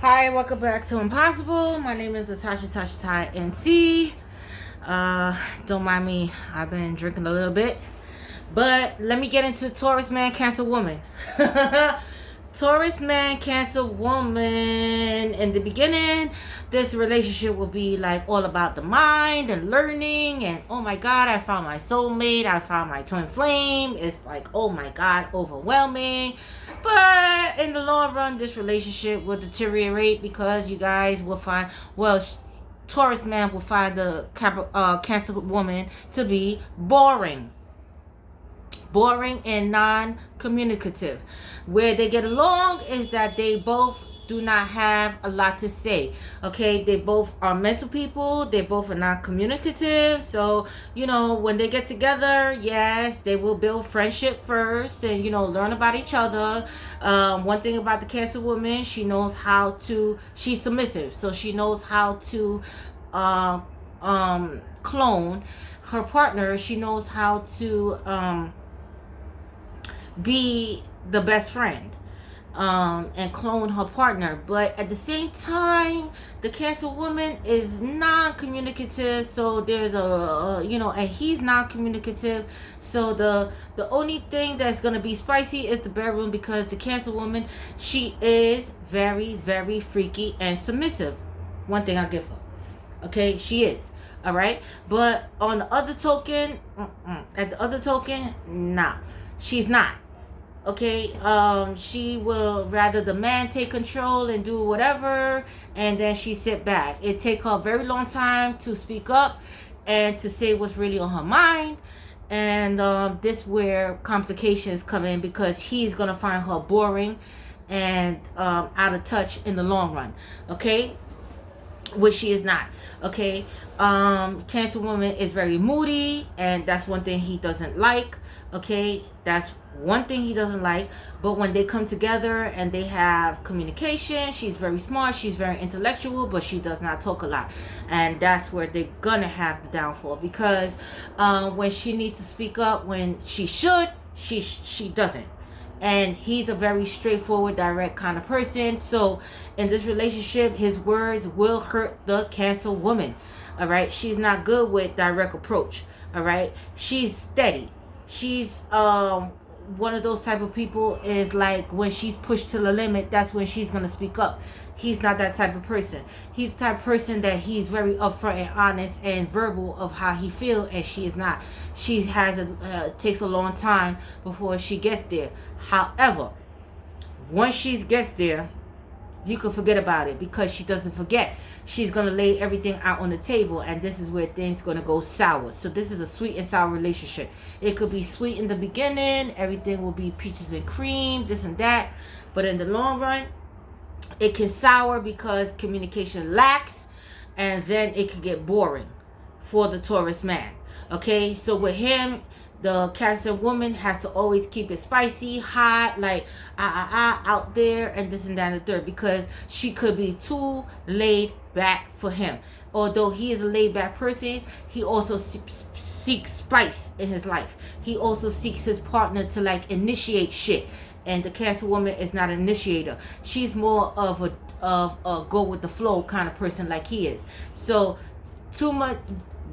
Hi, welcome back to Impossible. My name is Natasha Tasha NC. Don't mind me, I've been drinking a little bit. But let me get into Taurus man, Cancer woman. Taurus man, Cancer woman. In the beginning, this relationship will be like all about the mind and learning. And oh my God, I found my soulmate. I found my twin flame. It's like, oh my God, overwhelming. But in the long run, this relationship will deteriorate because you guys will find, Taurus man will find the Cancer woman to be boring and non-communicative. Where they get along is that they both do not have a lot to say. Okay, they both are mental people. They both are not communicative. So, when they get together, yes, they will build friendship first and, learn about each other. One thing about the Cancer woman, she's submissive. So she knows how to clone her partner. She knows how to be the best friend and clone her partner. But at the same time, the Cancer woman is non-communicative, so there's and he's non-communicative, so the only thing that's going to be spicy is the bedroom, because the Cancer woman, she is very, very freaky and submissive. One thing I give her, okay, she is. All right, but on the other token, nah, she's not. Okay, she will rather the man take control and do whatever, and then she sit back. It take her a very long time to speak up and to say what's really on her mind. And this where complications come in, because he's gonna find her boring and out of touch in the long run. Okay, which she is not. Okay, Cancer woman is very moody, and that's one thing he doesn't like. Okay, that's one thing he doesn't like. But when they come together and they have communication, she's very smart, she's very intellectual, but she does not talk a lot. And that's where they're gonna have the downfall, because when she needs to speak up when she should, she doesn't. And he's a very straightforward, direct kind of person. So in this relationship, his words will hurt the Cancer woman. All right, she's not good with direct approach. All right, she's steady. She's one of those type of people, is like when she's pushed to the limit, that's when she's gonna speak up. He's not that type of person. He's the type of person that he's very upfront and honest and verbal of how he feels, and she is not. She has takes a long time before she gets there. However, once she gets there, you can forget about it, because she doesn't forget. She's going to lay everything out on the table, and this is where things going to go sour. So this is a sweet and sour relationship. It could be sweet in the beginning. Everything will be peaches and cream, this and that. But in the long run, it can sour because communication lacks, and then it can get boring for the Taurus man. Okay, so with him, the Cancer woman has to always keep it spicy, hot, like out there, and this and that and the third, because she could be too laid back for him. Although he is a laid back person, he also seeks spice in his life. He also seeks his partner to like initiate shit. And the Cancer woman is not an initiator. She's more of a go with the flow kind of person, like he is. So too much,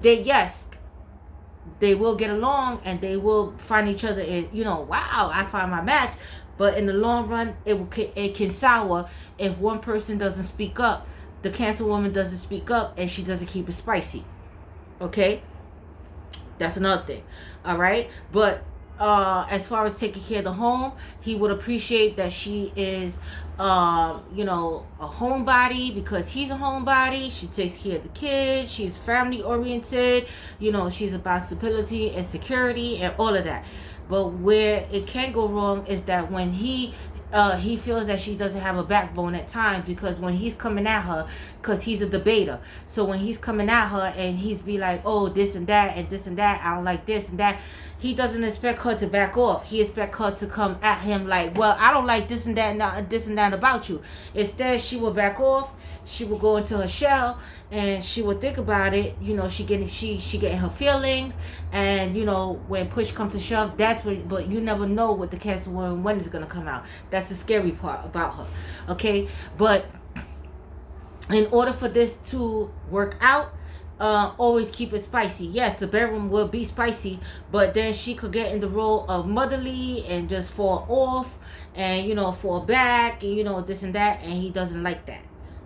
they will get along and they will find each other, and wow, I find my match. But in the long run, it can sour if one person doesn't speak up. The Cancer woman doesn't speak up, and she doesn't keep it spicy. Okay, that's another thing. All right, but as far as taking care of the home, he would appreciate that she is a homebody, because he's a homebody. She takes care of the kids. She's family oriented. She's about stability and security and all of that. But where it can go wrong is that when he feels that she doesn't have a backbone at times, because when he's coming at her, because he's a debater, so when he's coming at her and he's be like, oh, this and that and this and that, I don't like this and that, he doesn't expect her to back off. He expects her to come at him like, well, I don't like this and that and this and that about you. Instead, she will back off. She will go into her shell, and she will think about it. She getting her feelings, and when push comes to shove, that's when. But you never know what the Cancer woman, when it's gonna come out. That's the scary part about her. Okay, but in order for this to work out, always keep it spicy. Yes, the bedroom will be spicy, but then she could get in the role of motherly and just fall off and, you know, fall back and, you know, this and that, and he doesn't like that.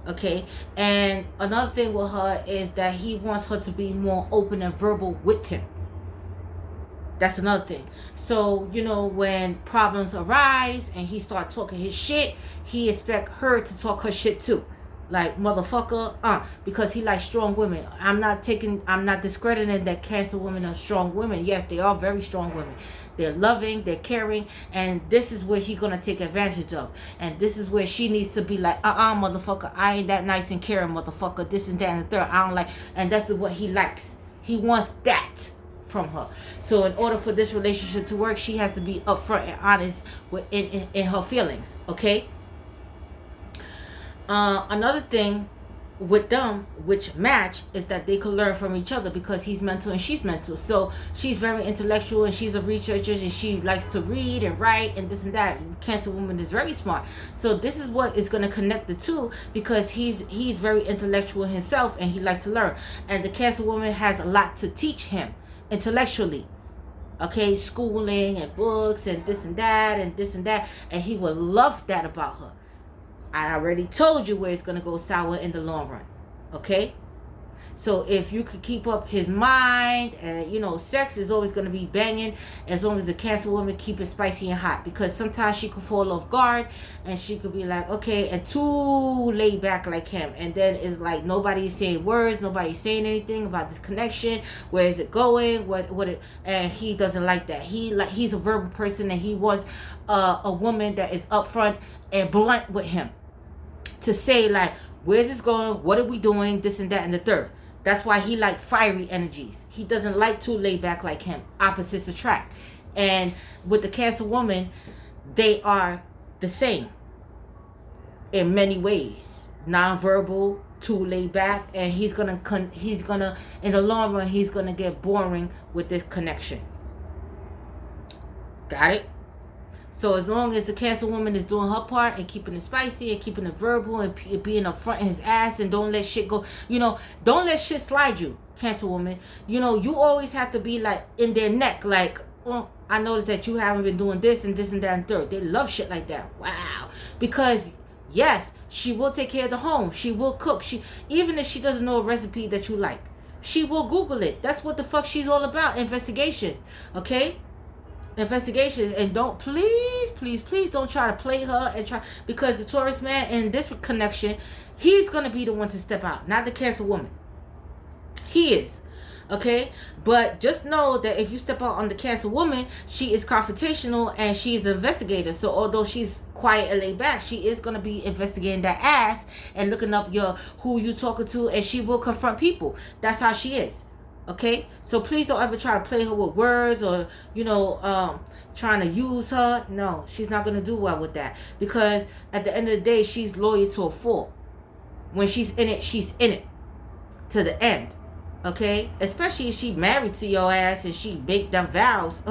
Okay. And another thing with her is that he wants her to be more open and verbal with him. That's another thing. So, you know, when problems arise and he start talking his shit, he expect her to talk her shit too. Like, motherfucker, because he likes strong women. I'm not discrediting that Cancer women are strong women. Yes, they are very strong women. They're loving, they're caring, and this is where he's gonna take advantage of. And this is where she needs to be like, motherfucker, I ain't that nice and caring, motherfucker. This and that and the third. I don't like, and that's what he likes. He wants that from her. So in order for this relationship to work, she has to be upfront and honest in her feelings. Okay. Another thing with them, which match, is that they could learn from each other because he's mental and she's mental. So she's very intellectual and she's a researcher and she likes to read and write and this and that. Cancer woman is very smart. So this is what is going to connect the two, because he's very intellectual himself and he likes to learn. And the Cancer woman has a lot to teach him intellectually. Okay, schooling and books and this and that and this and that. And he would love that about her. I already told you where it's going to go sour in the long run. Okay? So if you could keep up his mind, and you know, sex is always going to be banging as long as the Cancer woman keep it spicy and hot. Because sometimes she could fall off guard and she could be like, okay, and too laid back like him. And then it's like nobody's saying words, nobody's saying anything about this connection. Where is it going? And he doesn't like that. He's a verbal person and he wants a woman that is upfront and blunt with him. To say like, where's this going? What are we doing? This and that and the third. That's why he like fiery energies. He doesn't like too laid back like him. Opposites attract. And with the Cancer woman, they are the same in many ways. Non-verbal, too laid back, and he's gonna in the long run he's gonna get boring with this connection. Got it? So as long as the Cancer woman is doing her part and keeping it spicy and keeping it verbal and being upfront in his ass and don't let shit go, you know, don't let shit slide you, Cancer woman. You know, you always have to be like in their neck, like, oh, I noticed that you haven't been doing this and this and that and third. They love shit like that. Wow. Because yes, she will take care of the home. She will cook. Even if she doesn't know a recipe that you like, she will Google it. That's what the fuck she's all about. Investigation. Okay? Investigations. And don't, please don't try to play her and try, because the Taurus man in this connection, he's gonna be the one to step out, not the Cancer woman. He is. Okay? But just know that if you step out on the Cancer woman, she is confrontational and she's an investigator. So although she's quiet and laid back, she is going to be investigating that ass and looking up who you talking to, and she will confront people. That's how she is. Okay? So please don't ever try to play her with words or, you know, trying to use her. No, she's not going to do well with that, because at the end of the day, she's loyal to a fault. When she's in it to the end. Okay? Especially if she married to your ass and she baked them vows.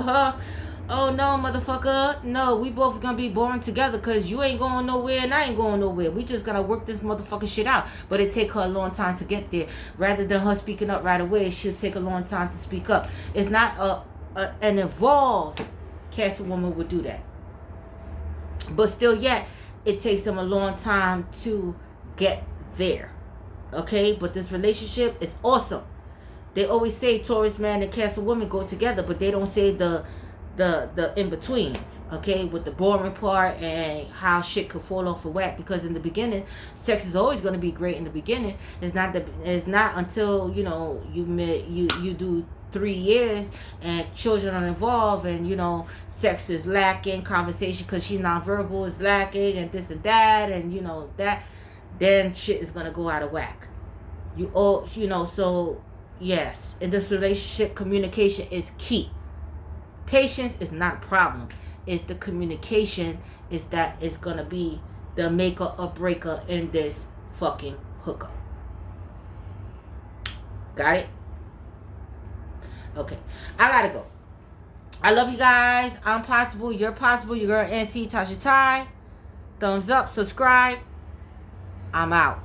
Oh no, motherfucker. No, we both gonna be boring together, because you ain't going nowhere and I ain't going nowhere. We just gotta work this motherfucking shit out. But it take her a long time to get there. Rather than her speaking up right away, she'll take a long time to speak up. It's not an evolved Cancer woman would do that. But still yet, it takes them a long time to get there. Okay? But this relationship is awesome. They always say Taurus man and Cancer woman go together, but they don't say the in-betweens, okay, with the boring part and how shit could fall off a whack. Because in the beginning, sex is always going to be great in the beginning. It's not until, you know, you do 3 years and children are involved and, you know, sex is lacking, conversation, because she's non-verbal, is lacking, and this and that, and, you know, that, then shit is going to go out of whack. So yes, in this relationship, communication is key. Patience is not a problem. It's the communication is going to be the maker or breaker in this fucking hookup. Got it? Okay. I gotta go. I love you guys. I'm possible. You're possible. Your girl NC Tasha Tai. Thumbs up. Subscribe. I'm out.